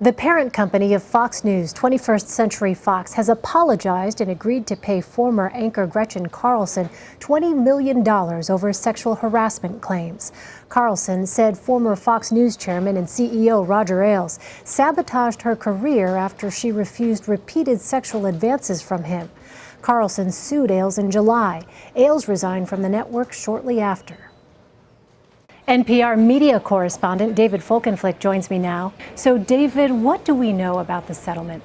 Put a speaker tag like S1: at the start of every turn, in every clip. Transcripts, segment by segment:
S1: The parent company of Fox News, 21st Century Fox, has apologized and agreed to pay former anchor Gretchen Carlson $20 million over sexual harassment claims. Carlson said former Fox News chairman and CEO Roger Ailes sabotaged her career after she refused repeated sexual advances from him. Carlson sued Ailes in July. Ailes resigned from the network shortly after. NPR media correspondent David Folkenflik joins me now. So, David, what do we know about the settlement?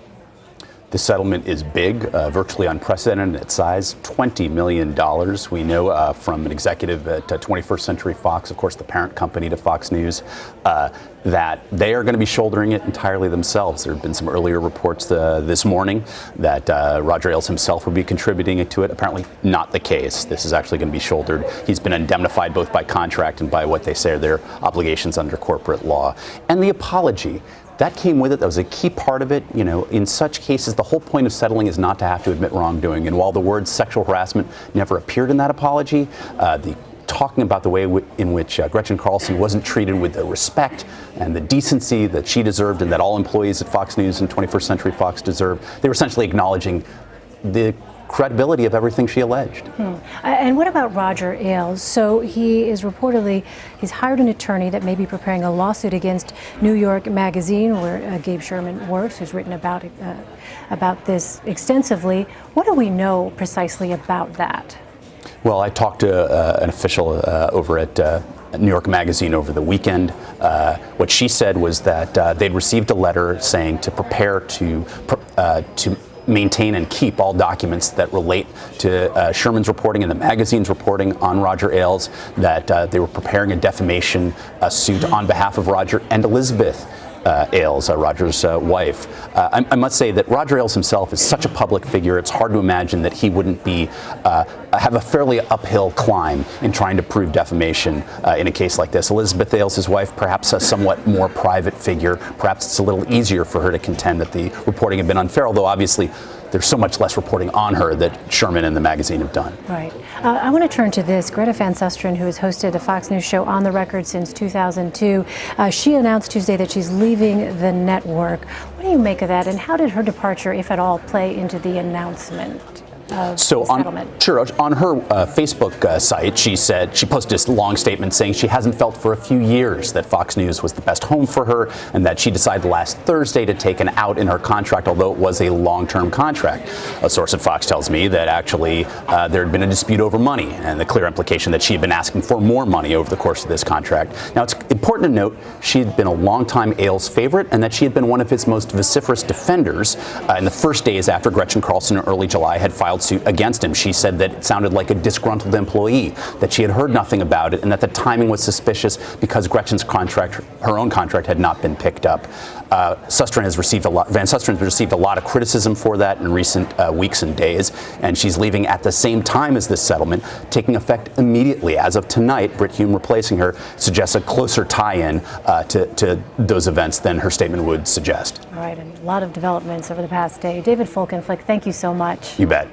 S2: The settlement is big, virtually unprecedented in its size, $20 million. We know from an executive at 21st Century Fox, of course, the parent company to Fox News, that they are going to be shouldering it entirely themselves. There have been some earlier reports this morning that Roger Ailes himself would be contributing to it. Apparently not the case. This is actually going to be shouldered. He's been indemnified both by contract and by what they say are their obligations under corporate law. And the apology, that came with it. That was a key part of it. You know, in such cases, the whole point of settling is not to have to admit wrongdoing. And while the word sexual harassment never appeared in that apology, talking about the way in which Gretchen Carlson wasn't treated with the respect and the decency that she deserved and that all employees at Fox News and 21st Century Fox deserve, they were essentially acknowledging the credibility of everything she alleged.
S1: And what about Roger Ailes? So he's hired an attorney that may be preparing a lawsuit against New York Magazine, where Gabe Sherman works, who's written about this extensively. What do we know precisely about that?
S2: Well, I talked to an official over at New York Magazine over the weekend. What she said was that they'd received a letter saying to prepare to maintain and keep all documents that relate to Sherman's reporting and the magazine's reporting on Roger Ailes, that they were preparing a defamation suit on behalf of Roger and Elizabeth Ailes, Roger's wife. I must say that Roger Ailes himself is such a public figure, it's hard to imagine that he wouldn't have a fairly uphill climb in trying to prove defamation in a case like this. Elizabeth Ailes, his wife, perhaps a somewhat more private figure. Perhaps it's a little easier for her to contend that the reporting had been unfair, although obviously there's so much less reporting on her that Sherman and the magazine have done.
S1: Right. I want to turn to this. Greta Van Susteren, who has hosted the Fox News show On the Record since 2002, she announced Tuesday that she's leaving the network. What do you make of that, and how did her departure, if at all, play into the announcement?
S2: So on her Facebook site, she posted this long statement saying she hasn't felt for a few years that Fox News was the best home for her, and that she decided last Thursday to take an out in her contract, although it was a long-term contract. A source at Fox tells me that actually there had been a dispute over money, and the clear implication that she had been asking for more money over the course of this contract. Now, it's important to note she had been a longtime Ailes favorite, and that she had been one of his most vociferous defenders in the first days after Gretchen Carlson in early July had filed suit against him. She said that it sounded like a disgruntled employee, that she had heard nothing about it, and that the timing was suspicious because Gretchen's contract, her own contract, had not been picked up. Van Susteren has received a lot of criticism for that in recent weeks and days, and she's leaving at the same time as this settlement, taking effect immediately. As of tonight, Brit Hume replacing her suggests a closer tie-in to those events than her statement would suggest.
S1: All right, and a lot of developments over the past day. David Folkenflik, thank you so much.
S2: You bet.